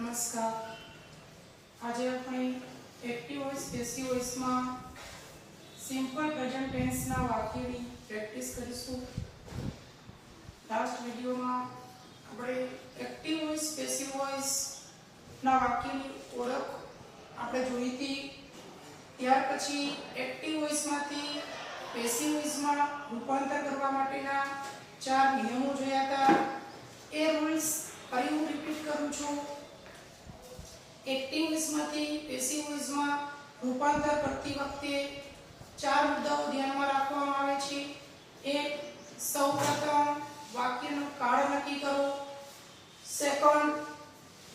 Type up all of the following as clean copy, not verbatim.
નમસ્કાર. આજે આપણે એક્ટિવ વોઇસ પેસિવ વોઇસમાં સિમ્પલ પ્રેઝન્ટ ટેન્સના વાક્યની પ્રેક્ટિસ કરીશું. લાસ્ટ વિડિયોમાં આપણે એક્ટિવ વોઇસ પેસિવ વોઇસના વાક્યની ઓળખ આપણે જોઈ હતી. ત્યાર પછી એક્ટિવ વોઇસમાંથી પેસિવ વોઇસમાં રૂપાંતર કરવા માટેના 4 નિયમો જોયા હતા. એ રૂલ્સ ફરી હું રિપીટ કરું છું. એક્ટિવ વોઇસમાંથી પેસિવ વોઇસમાં રૂપાંતર કરતી વખતે 4 મુદ્દાઓ ધ્યાનમાં રાખવામાં આવે છે. એક, સૌપ્રથમ વાક્યનો કાળ નક્કી કરો. સેકન્ડ,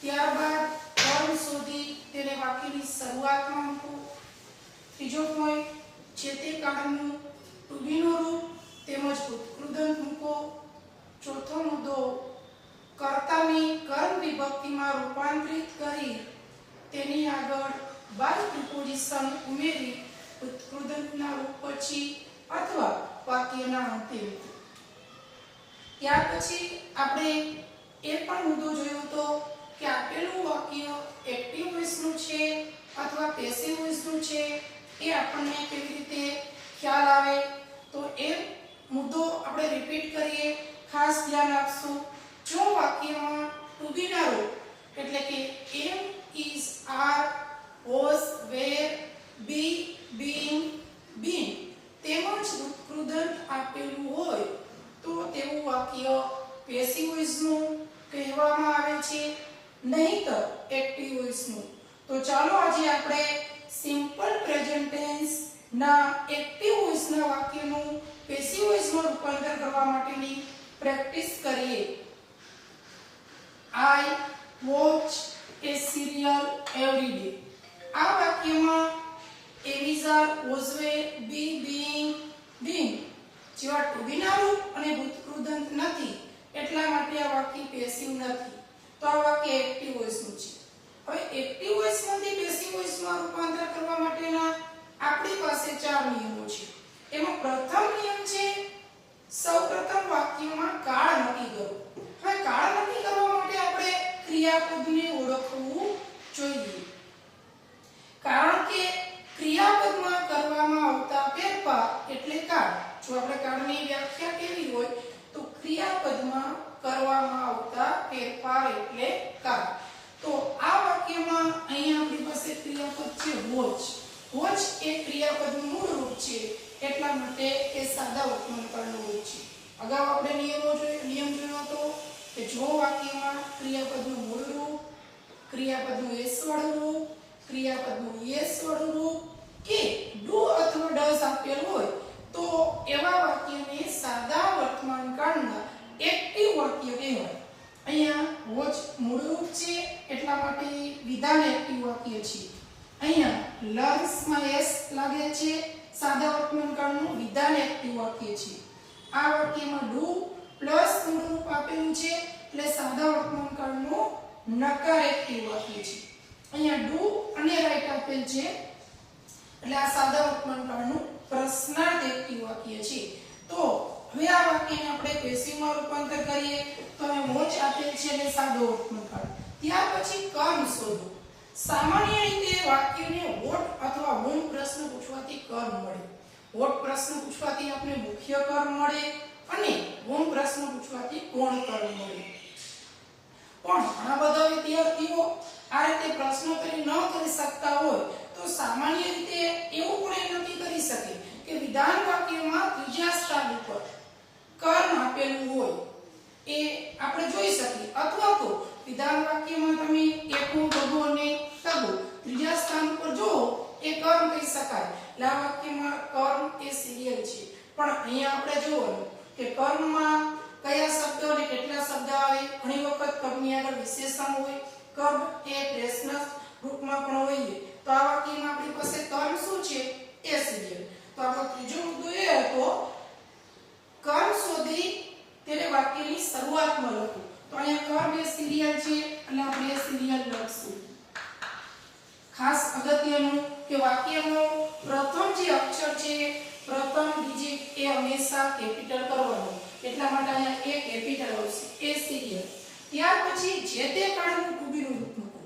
ત્યારબાદ કર્મ શોધી તેને વાક્યની શરૂઆતમાં મૂકો. ત્રીજો પોઈન્ટ, જે તે કાળનું ટુ બી નું રૂપ તેમજ ઉત્કૃદંત મૂકો. ચોથો મુદ્દો, કર્તાની કર્મ વિભક્તિમાં રૂપાંતરિત કરી તેની આગળ બાય પ્રિપોઝિશન ઉમેરી ઉત્કૃદંતના રૂપ પછી અથવા વાક્યના અંતે મૂકો. ત્યાર પછી આપણે એ પણ મુદ્દો જોયો હતો કે આપેલું વાક્ય એક્ટિવ વોઇસનું છે અથવા પેસિવ વોઇસનું છે એ આપણને કેવી રીતે ખ્યાલ આવે. તો એ મુદ્દો આપણે રિપીટ કરીએ. ખાસ ધ્યાન આપશું. જો વાક્યમાં ટુ બી ના રૂપ એટલે કે am, is, are, was, were, be, being, been તેમજ ઉત્કૃદંત આપેલું હોય તો તેવું વાક્ય પેસિવ વોઇસનું કહેવામાં આવે છે, નહીંતર એક્ટિવ વોઇસનું. તો ચાલો આજે આપણે સિમ્પલ પ્રેઝન્ટ ટેન્સ ના એક્ટિવ વોઇસના વાક્યનું પેસિવ વોઇસમાં રૂપાંતર કરવા માટેની પ્રેક્ટિસ કરીએ. I watch a serial every day. આ વાક્યમાં is, are, was, were, be, being, being જેવા ટુ બી ના રૂપ અને ભૂતકૃદંત નથી એટલા માટે આ વાક્ય પેસિવ નથી. તો આ વાક્ય એક્ટિવ વોઇસનું છે. હવે એક્ટિવ વોઇસમાંથી પેસિવ વોઇસમાં રૂપાંતર કરવા માટેના આપણી પાસે 4 નિયમો છે. એમાં પ્રથમ નિયમ છે સૌપ્રથમ વાક્યમાં કાળ નક્કી કરો. હવે કાળ નક્કી કરવા માટે આપણે ક્રિયાપદને ઓળખવું જોઈએ. કારણ કે ક્રિયાપદમાં કરવામાં આવતા ફેરફાર એટલે કાળ. જો આપણે કાળની વ્યાખ્યા કેવી હોય તો ક્રિયાપદમાં કરવામાં આવતા ફેરફાર એટલે કાળ. તો આ વાક્યમાં અહીંયા આપણી પાસે ક્રિયાપદ છે વોચ. વોચ એ ક્રિયાપદનું મૂળ રૂપ છે એટલા માટે એ સાદા વર્તમાનકાળનું રૂપ છે. અગાઉ આપણે નિયમ જોયો હતો કે જો વાક્યમાં ક્રિયાપદનું મૂળ રૂપ, ક્રિયાપદનું એસ વાળું રૂપ, ક્રિયાપદનું યસ વાળું રૂપ કે ડુ અથવા ડઝ આપેલ હોય તો એવા વાક્યને સાદા વર્તમાનકાળના એક્ટિવ વાક્ય કહેવાય. અહીંયા વોચ મૂળ રૂપ છે એટલા માટે વિધાન એક્ટિવ વાક્ય છે. અહીંયા લર્ન્સમાં એસ લાગે છે, સાદા વર્તમાનકાળનું વિધાન એક્ટિવ વાક્ય છે. આ વાક્યમાં ડુ પ્લસ મૂળ રૂપ આપેલું છે એટલે સાદા વર્તમાનકાળનું નકાર એક્ટિવ વાક્ય છે. અહીંયા ડુ અને રાઈટ આપેલ છે એટલે આ સાદા વર્તમાનકાળનું પ્રશ્નાર્થ એક્ટિવ વાક્ય છે. તો હવે આ વાક્યને આપણે પેસિવમાં રૂપાંતર કરીએ તો અહીં વોચ આપેલ છે એટલે સાદો વર્તમાનકાળ. ત્યાર પછી કર્મ શોધો. સામાન્ય રીતે વાક્યને વોટ અથવા હોમ પ્રશ્ન પૂછવાથી કર્મ મળે. વોટ પ્રશ્ન પૂછવાથી આપણે મુખ્ય કર્મ મળે અને હોમ પ્રશ્ન પૂછવાથી ગૌણ કર્મ મળે. પણ ઘણા બધા વિદ્યાર્થીઓ આ રીતે પ્રશ્નોત્તરી ન કરી શકતા હોય તો સામાન્ય રીતે એવું પણ નક્કી કરી શકે કે વિધાન વાક્યમાં ત્રીજા સ્થાન ઉપર કર્મ આપેલું હોય એ આપણે જોઈ શકીએ. અથવા તો વિધાન વાક્યમાં તમે એકુ, બગુ અને તગુ ત્રીજા સ્થાન ઉપર જો એ કર્મ કહી શકાય. એટલે આ વાક્યમાં કર્મ એ સિરિયલ છે. પણ અહીંયા આપણે જોવાનું કે કર્મમાં કયા શબ્દ અને કેટલા શબ્દ આવે. ઘણી વખત કર્મની આગળ વિશેષણ હોય. કર્મ એ પ્રશ્ન રૂપમાં પણ હોય. તો આ વાક્યમાં આપણી પાસે કર્મ શું છે એ સિરિયલ. તો આપણો ત્રીજો મુદ્દો એ હતો કર્મ શોધી તેને વાક્યની શરૂઆતમાં લખવું. તો અહીંયા કર્મ એ સિરિયલ છે એટલે આપણે એ સિરિયલ લખશું. ખાસ અગત્યનું કે વાક્યનો પ્રથમ જે અક્ષર છે, પ્રથમ ડિજિટ એ હંમેશા કેપિટલ કરવાનો. એટલા માટે અહીંયા એ કેપિટલ આવશે, એ સિરિયલ. ત્યાર પછી જે તે કાળનું ટુ બી નું રૂપ મૂકો.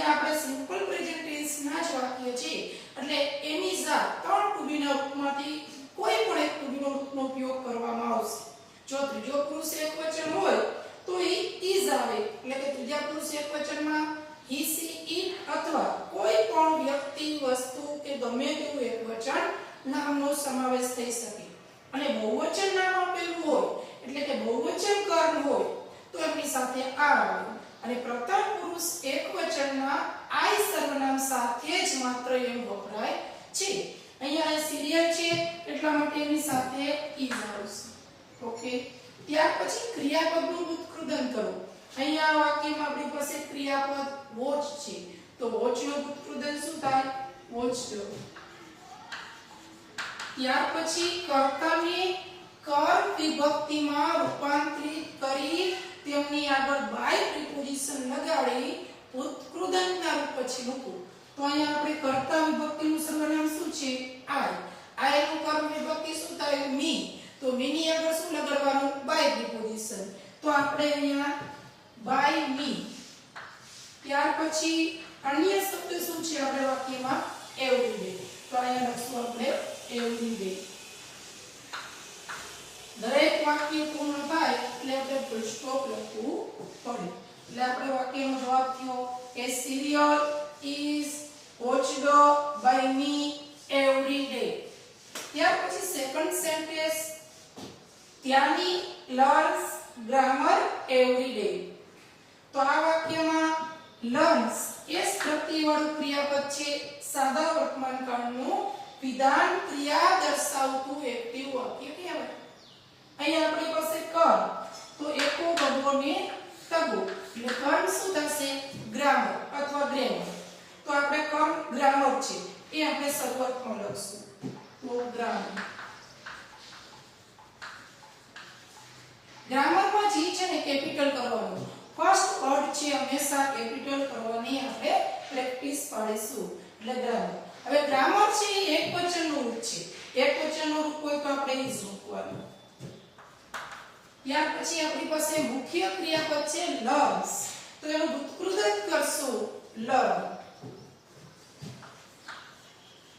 અહીંયા આપણે સિમ્પલ પ્રેઝન્ટ ટેન્સ ના જ વાક્ય છે એટલે એની સાથ ત્રણ ટુ બી ના રૂપમાંથી કોઈ પણ એક ટુ બી નો રૂપનો ઉપયોગ કરવામાં આવશે. જો ત્રીજો પુરુષ એકવચન હોય તો ઇઝ આવે એટલે કે ત્રીજા પુરુષ એકવચનમાં he she it અથવા કોઈ પણ વ્યક્તિ વસ્તુ કે ગમે તેવું એકવચન નામનો સમાવેશ થઈ શકે. અને બહુવચન નામ આપેલું હોય એટલે કે બહુવચન કર્મ હોય તો એની સાથે આર આવે. અને પ્રથમ પુરુષ એકવચનમાં આઈ સર્વનામ સાથે જ માત્ર એમ વપરાય છે. અહીંયા સિરિયલ છે એટલા માટે એની સાથે ઇઝ આવશે. ઓકે, ત્યાર પછી ક્રિયાપદનું ઉત્કૃદન કરો. અહીંયા વાક્યમાં આપણી પાસે ક્રિયાપદ વોચ છે તો વોચ નું ઉત્કૃદન શું થાય? વોચ્ડ. ત્યાર પછી કર્તાને કર્મ વિભક્તિમાં રૂપાંતરિત કરી તેમની આગળ બાય પ્રિપોઝિશન લગાડી ઉત્કૃદનના રૂપ પછી મૂકો. તો અહીંયા આપણે કર્તા વિભક્તિનું સર્વનામ શું છે? આઈ. આઈ નું કર્મ વિભક્તિ શું થાય? મી. તો મી ની આગળ શું લગાડવાનું? By preposition. તો આપણે અહીંયા બાય મી. ત્યાર પછી અન્ય શબ્દ શું છે આપણે વાક્યમાં? એવરીડે. તો અહીંયા લખશું આપણે એવરીડે. દરેક વાક્ય પૂર્ણ થાય એટલે આપણે ફૂલ સ્ટોપ લખવું પડે. એટલે આપણે વાક્યનો જવાબ થયો કે cereal is watched by me every day. ત્યાર પછી second sentence Dhyani learns grammar every day. તો આ વાક્યમાં learns એ પ્રત્યયવાળું ક્રિયાપદ છે. સાદા વર્તમાન કાળનું વિધાન ક્રિયા દર્શાવતું એક્ટિવ વાક્ય કહેવાય. અહીંયા આપણી પાસે કર્મ તો એકો ભગવોને તગો એટલે કર્મ શું થશે? ગ્રામર અથવા ગ્રેમર. તો આપણે કર્મ ગ્રામર છે એ આપણે શરૂઆતમાં લખશું. તો ગ્રામર. ગ્રામરમાં જે છે ને કેપિટલ કરવાનું. ફર્સ્ટ વર્ડ છે હંમેશા કેપિટલ કરવાની આપણે પ્રેક્ટિસ પાડીશું. એટલે ગ્રામર. હવે ગ્રામર છે એ એકવચનનું રૂપ છે. એકવચનનું રૂપ હોય તો આપણે ઇઝ મૂકવાનું. ત્યાર પછી આપણી પાસે મુખ્ય ક્રિયાપદ છે learns. તો એનું ઉત્કૃદન કરશું learn.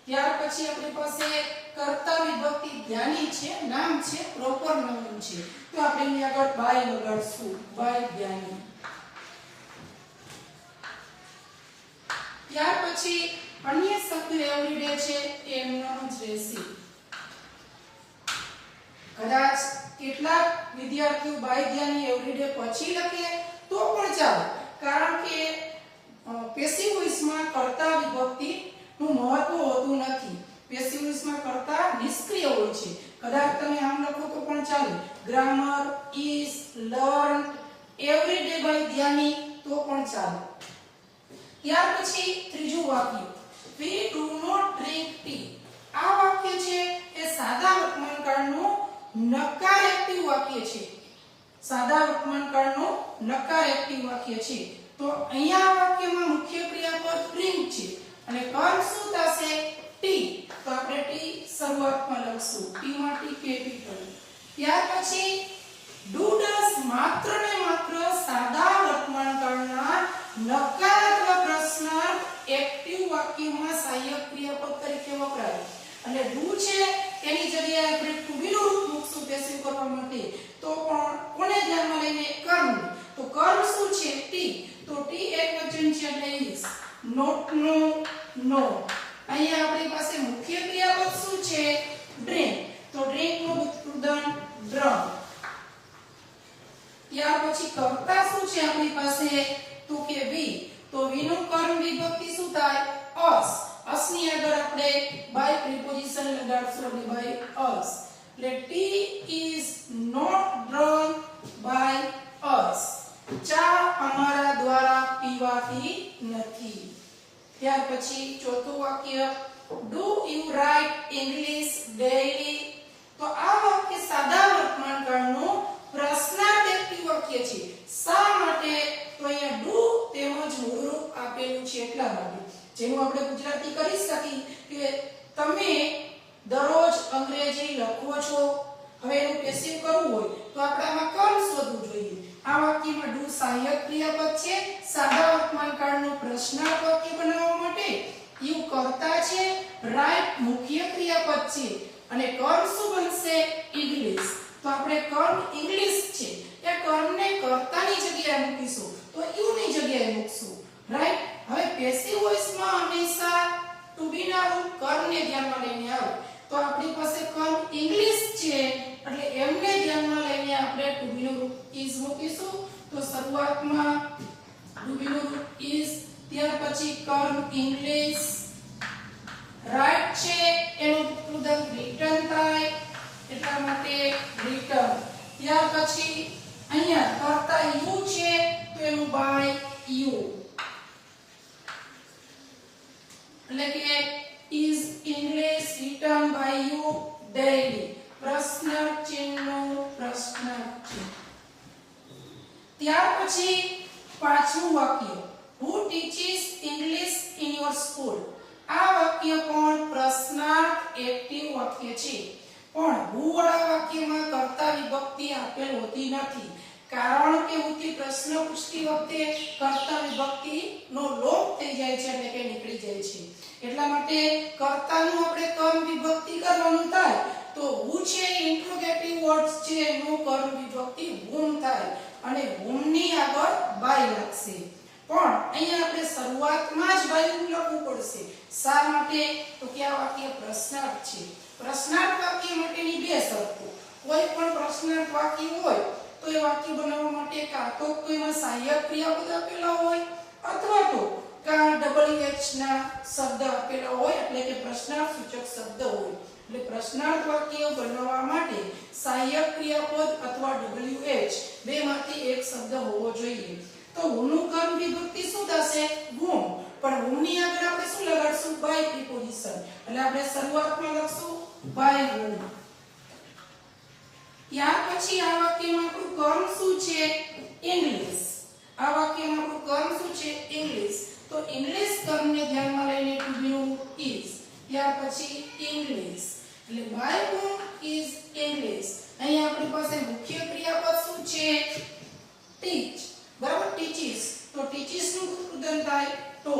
ત્યાર પછી આપણી પાસે કર્તા વિભક્તિ ધ્યાની છે, નામ છે, પ્રોપર નાઉન છે. તો આપણે એની આગળ બાય લગાડશું. બાય ધ્યાની. ત્યાર પછી અન્ય શબ્દ એવરીડે છે એમનો જ રહેશે. કદાચ કેટલાક વિદ્યાર્થીઓ બાય ધ્યાની એવરીડે પછી લખે તો પણ ચાલે. કારણ કે પેસિવ વોઇસમાં કર્તા વિભક્તિ નું મહત્વ હોતું નથી. પેસિવ વોઇસમાં કર્તા નિષ્ક્રિય હોય છે. કદાચ તમે આમ લખો તો પણ ચાલે. Grammar is learn every day by Dhyani તો પણ ચાલે. ત્યાર પછી ત્રીજું વાક્ય we do not drink tea. આ વાક્ય છે એ સાદા વર્તમાન કાળનું નકાર એક્ટિવ વાક્ય છે. સાદા વર્તમાન કાળનું નકાર એક્ટિવ વાક્ય છે. તો અહીંયા આ વાક્યમાં મુખ્ય ક્રિયાપદ drink છે અને કર્મ શું થશે? ટી. તો આપણે ટી શરૂઆતમાં લખશું. ટી માં ટી કેપિટલ. ત્યાર પછી do does માત્ર ને માત્ર સાદા વર્તમાન કાળના નકાર અથવા પ્રશ્ન એક્ટિવ વાક્યમાં સહાયક ક્રિયાપદ તરીકે વપરાય. અને do છે એની જગ્યાએ આપણે to be નું રૂપ મૂકશું પેસિવ કરવા માટે. તો પણ કોને ધ્યાનમાં લઈને? કર્મ. તો કર્મ શું છે? ટી. તો ટી એકવચન છે એટલે is. not no no. અહીંયા આપણી પાસે મુખ્ય ક્રિયાપદ શું છે? drink. તો drink નું ઉત્કૃદન drunk. ત્યાર પછી કર્તા શું છે આપણી પાસે? તો કે we. તો we નું કર્મ વિભક્તિ શું થાય? us. us ની આગળ આપણે by preposition લગાડશું એટલે by us. એટલે tea is not drunk by us. ચા અમારા દ્વારા પીવાતી નથી. ત્યાર પછી ચોથું વાક્ય do you write English daily. તો આ વાક્ય સાદા વર્તમાન કાળનું પ્રશ્નાર્થ એક્ટિવ વાક્ય છે. શા માટે? તો અહીંયા do તેમજ મૂળરૂપ આપેલું છે એટલા માટે. જેનું આપણે ગુજરાતી કરી શકીએ કે તમે દરરોજ અંગ્રેજી લખો છો. હવે એનું પેસિવ કરવું હોય તો આપણે આમાં કર્મ શોધવું જોઈએ. આ વાક્યમાં do સહાયક ક્રિયાપદ છે. સાદા વર્તમાન વર્તમાનકાળનું પ્રશ્નાર્થ વાક્ય બનાવવા માટે યુ કર્તા છે, રાઈટ મુખ્ય ક્રિયાપદ છે અને કર્મ શું બનશે? ઇંગ્લિશ. તો આપણે કર્મ ઇંગ્લિશ છે એ કર્મને કર્તાની જગ્યાએ મૂકીશું તો યુ ની જગ્યાએ મૂકશું, રાઈટ. હવે પેસિવ વોઇસ માં હંમેશા ટુ બી ના રૂપ કર્મને ધ્યાનમાં લઈને આવે. તો આપણી પાસે કર્મ ઇંગ્લિશ છે એટલે એમને ધ્યાનમાં લઈને આપણે ટુ બી નું રૂપ ઇઝ મૂકીશું. તો શરૂઆતમાં ટુ બી નું રૂપ ઇઝ, ત્યાર પછી કર્મ ઇંગ્લિશ, રાઈટ છે એનું ઉદાહરણ રિટર્ન થાય એટલા માટે રિટર્ન. ત્યાર પછી અહીંયા કર્તા યુ છે તો એનું બાય યુ, એટલે કે is English written by you daily. પ્રશ્નાર્થ ચિહ્નનો પ્રશ્નાર્થ ચિહ્ન. ત્યાર પછી પાંચમું વાક્ય, who teaches English in your school? આ વાક્ય પણ પ્રશ્નાર્થ એક્ટિવ વાક્ય છે, પણ who વાળા વાક્યમાં કર્તા વિભક્તિ આપેલ હોતી નથી, કારણ કે ઉથી પ્રશ્ન પૂછતી વખતે કર્તા વિભક્તિ નો લોપ થઈ જાય છે એટલે કે નીકળી જાય છે. એટલા માટે કર્તાનું આપણે કર્મ વિભક્તિ કરવાનું થાય તો who છે ઇન્ટ્રોગેટિવ વર્ડ્સ છે એનું કર્મ વિભક્તિ whom થાય અને whom ની આગળ by લાગશે. પણ અહીંયા આપણે શરૂઆતમાં જ by લખવું પડશે. શા માટે? તો કે આ વાક્ય પ્રશ્નાર્થ છે. પ્રશ્નાર્થ વાક્ય માટેની બે શરતો. કોઈ પણ પ્રશ્નાર્થ વાક્ય હોય તો એ વાક્ય બનાવવા માટે કાં તો એમાં સહાયક ક્રિયાપદ આપેલા હોય અથવા તો WH ના શબ્દ આપેલા હોય એટલે કે પ્રશ્નાર્થ સૂચક શબ્દ હોય. એટલે પ્રશ્નાર્થ વાક્ય બનાવવા માટે સહાયક ક્રિયાપદ અથવા WH બેમાંથી એક શબ્દ હોવો જોઈએ. તો whom કર્મ વિભક્તિ શું થશે? whom. પણ whom ની આગળ આપણે શું લગાડશું? by preposition. એટલે આપણે શરૂઆતમાં લખશું by whom. ત્યાર પછી આ વાક્યમાં આપણું કર્મ શું છે? ઇંગ્લિશ. આ વાક્યમાં આપણું કર્મ શું છે? ઇંગ્લિશ. તો ઇંગ્લિશ કર્મને ધ્યાનમાં લઈને ટુ બી નું is, ત્યાર પછી ઇંગ્લિશ એટલે by whom is English. અહીં આપણી પાસે મુખ્ય ક્રિયાપદ શું છે? teach. બરાબર, teaches. તો teaches નું ઉદાહરણ થાય to,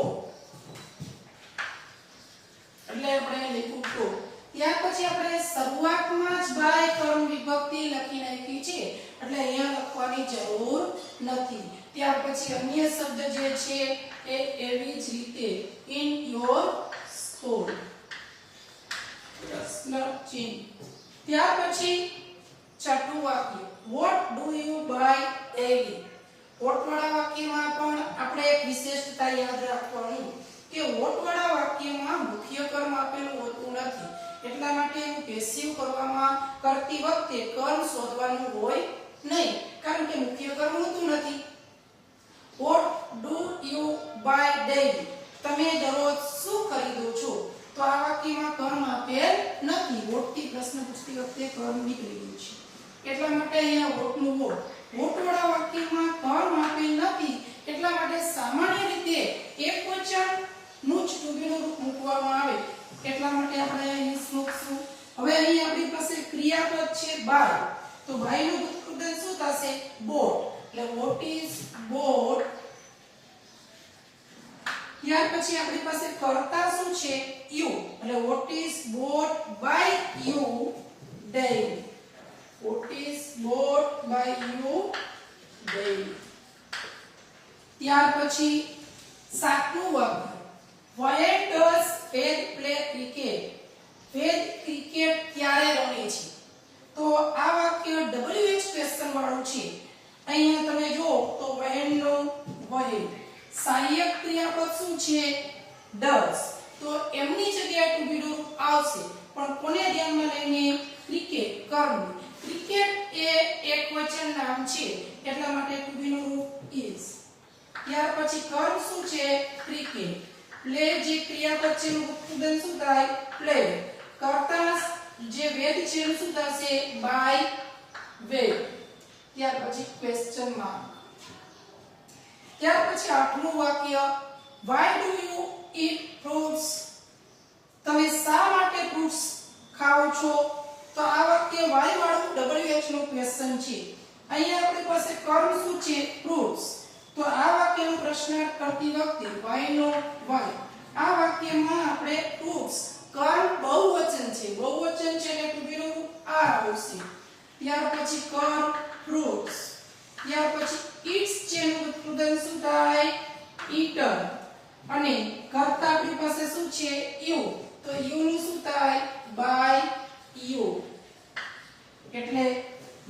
એટલે આપણે લખવું to. ત્યાર પછી આપણે શરૂઆતમાં જ by કર્મ વિભક્તિ લખી નાખી છે એટલે અહીંયા લખવાની જરૂર નથી. ત્યાર પછી અન્ય શબ્દ જે છે એ એવી જ રીતે in your school. પ્રશ્નાર્થ ચિહ્ન. ત્યાર પછી છઠ્ઠું વાક્ય, what do you buy daily? what વાળા વાક્યમાં પણ આપણે એક વિશેષતા યાદ રાખવાની કે what વાળા વાક્યમાં મુખ્ય કર્મ આપેલું હોતું નથી. એટલા માટે એવું પેસિવ કરવામાં કરતી વખતે કર્મ શોધવાનું હોય નહીં, કારણ કે મુખ્ય કર્મ હોતું નથી. What do you buy daily? તમે દરરોજ શું ખરીદો છો? તો આ વાક્યમાં કર્મ આપેલ નથી. what થી પ્રશ્ન પૂછતી વખતે કર્મ નીકળી ગયું છે. એટલા માટે અહીંયા what નું what વાળા વાક્યમાં કર્મ આપેલ નથી. એટલા માટે સામાન્ય રીતે એકવચન નું જ ટુ બી નું રૂપ મૂકવામાં આવે. એટલા માટે આપણે અહીં મૂકશું. હવે અહીં આપણી પાસે ક્રિયાપદ છે by. તો by નું ઉદાહરણ શું થશે? bought. એટલે what is bought. ત્યાર પછી આપણી પાસે કર્તા શું છે? you. એટલે what is bought by you daily. what is bought by you daily. ત્યાર પછી સાતમું વાક્ય, where does Ved play cricket? Ved cricket ક્યારે રમે છે? તો આ વાક્ય WH ક્વેશ્ચન વાળું છે. અહીંયા તમે જો તો when નો when, સહાયક ક્રિયાપદ શું છે? does. તો એમની જગ્યાએ ટુ બી નું આવશે, પણ કોને ધ્યાનમાં લઈને? ક્રિકેટ કર્મ. ક્રિકેટ એ એકવચન નામ છે એટલા માટે ટુ બી નું રૂપ is. ત્યાર પછી કર્મ શું છે? ક્રિકેટ. પ્લે જે ક્રિયાપદ છે એનું ઉદાહરણ શું થાય? પ્લે. કર્તા જે વેદ છે એનું શું થશે? by વેદ. ત્યાર પછી ક્વેશ્ચન માર્ક. ત્યાર પછી આઠમું વાક્ય, why do you eat fruits? તમે શા માટે ફ્રૂટ્સ ખાઓ છો? તો આ વાક્ય why વાળું WH નું ક્વેશ્ચન છે. અહીંયા આપણી પાસે કર્મ શું છે? ફ્રૂટ્સ. તો આ વાક્યનો પ્રશ્નાર્થ કરતી વખતે why નો why આ વાક્યમાં આપણે fruits કર્મ બહુવચન છે એટલે to be નું આ આવશે ત્યાર પછી કર્મ fruits ત્યાર પછી eats છે નું ઉત્પાદન શું થાય eaten અને કર્તા આપણી પાસે શું છે you તો you નું શું થાય by you એટલે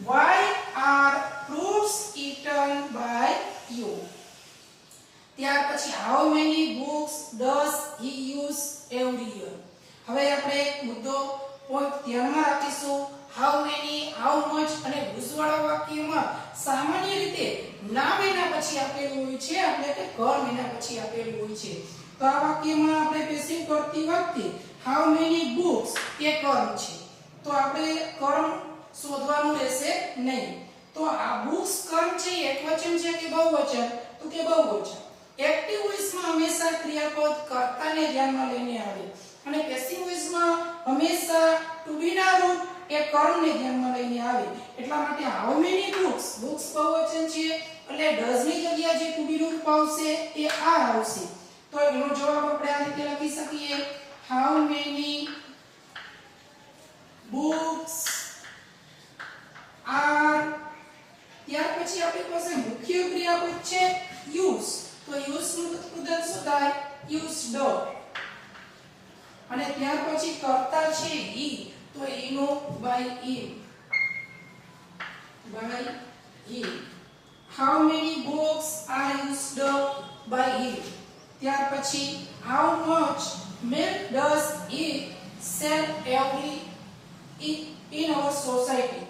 why are fruits eaten by you ત્યાર પછી how many books does he use every year હવે આપણે એક મુદ્દો પોઈન્ટ ધ્યાનમાં રાખીશું how many how much અને ભૂસવાળા વાક્યમાં સામાન્ય રીતે નામ એના પછી આપેલું હોય છે એટલે કે કર્મ એના પછી આપેલું હોય છે તો આ વાક્યમાં આપણે પેસિવ કરતી વખતે how many books એ કર્મ છે તો આપણે કર્મ શોધવાનું રહેશે નહીં તો આ books કર્મ છે એકવચન છે કે બહુવચન તો કે બહુવચન એક્ટિવ વોઇસમાં હંમેશા ક્રિયાપદ કર્તાને ધ્યાનમાં લઈને આવે અને પેસિવ વોઇસમાં હંમેશા ટુ બી ના રૂપ એ કર્મને ધ્યાનમાં લઈને આવે એટલા માટે how many books બહુવચન છે એટલે does ની જગ્યાએ જે ટુ બી રૂપ આવશે એ આ આવશે તો એનો જવાબ આપણે આ રીતે લખી શકીએ how many books are ત્યાર પછી આપણી પાસે મુખ્ય ક્રિયાપદ છે use તો use નું ઉદાહરણ શું થાય used અને ત્યાર પછી કર્તા છે he તો he no by him how many books are used by him ત્યાર પછી how much milk does he sell every in our society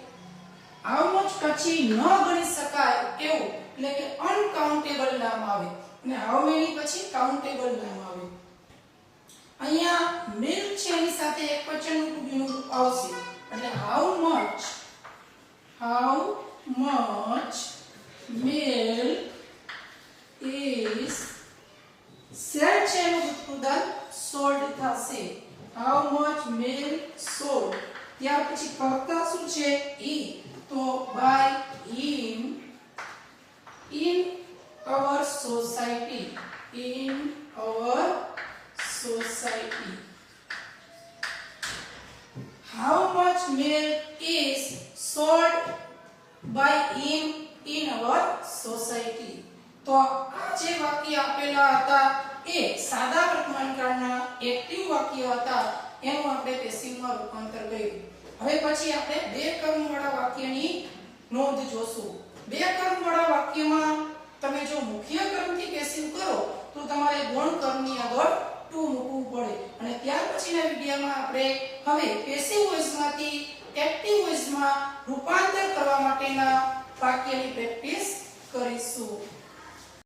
how much પછી ન ગણી શકાય એવું એટલે કે અનકાઉન્ટેબલ નામ આવે અને how many પછી કાઉન્ટેબલ નામ આવે અહીંયા મિલ્ક છે એની સાથે એકવચનનું ટુ બી નું રૂપ આવશે એટલે how much milk is sold છે એનું ઉત્પાદન sold થશે how much milk sold ત્યાર પછી કર્તા શું છે he તો by him in our society how much milk is sold by him in our society તો આ જે વાક્ય આપેલા હતા એ સાદા વર્તમાનકાળના એક્ટિવ વાક્ય હતા એનું આપણે પેસિવમાં રૂપાંતર કર્યું હવે પછી આપણે બે કર્મવાળા વાક્યની નોંધ જોશું બે કર્મવાળા વાક્યમાં તમે જો મુખ્ય કર્મથી પેસિવ કરો તો તમારે ગૌણ કર્મની આગળ ટુ મૂકવું પડે અને ત્યાર પછીના વિડિયોમાં આપણે હવે પેસિવ વોઇસમાંથી એક્ટિવ વોઇસમાં રૂપાંતર કરવા માટેના વાક્યની પ્રેક્ટિસ કરીશું